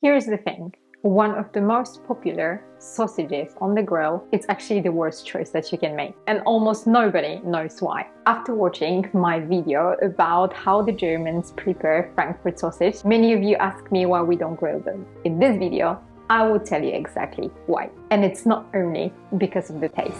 Here's the thing. One of the most popular sausages on the grill, it's actually the worst choice that you can make. And almost nobody knows why. After watching my video about how the Germans prepare Frankfurt sausage, many of you ask me why we don't grill them. In this video, I will tell you exactly why. And it's not only because of the taste.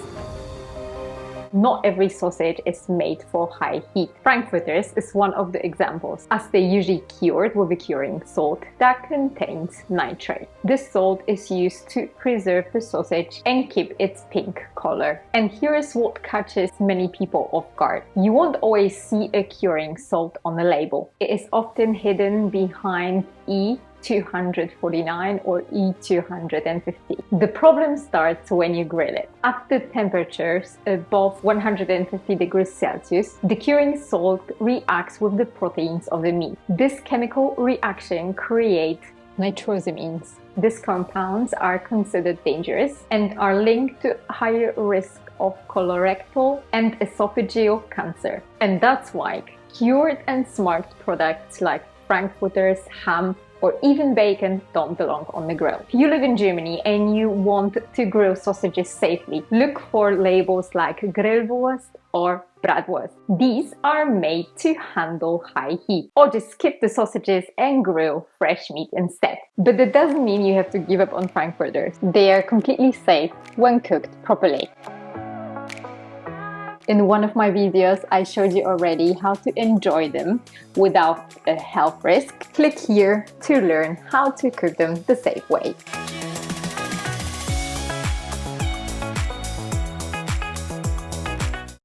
Not every sausage is made for high heat. Frankfurters is one of the examples, as they're usually cured with a curing salt that contains nitrate. This salt is used to preserve the sausage and keep its pink color. And here is what catches many people off guard. You won't always see a curing salt on the label. It is often hidden behind E249 or E250. The problem starts when you grill it. At the temperatures above 150 degrees Celsius, the curing salt reacts with the proteins of the meat. This chemical reaction creates nitrosamines. These compounds are considered dangerous and are linked to higher risk of colorectal and esophageal cancer. And that's why cured and smoked products like Frankfurters, ham, or even bacon don't belong on the grill. If you live in Germany and you want to grill sausages safely, look for labels like grillwurst or bratwurst. These are made to handle high heat. Or just skip the sausages and grill fresh meat instead. But that doesn't mean you have to give up on Frankfurters. They are completely safe when cooked properly. In one of my videos, I showed you already how to enjoy them without a health risk. Click here to learn how to cook them the safe way.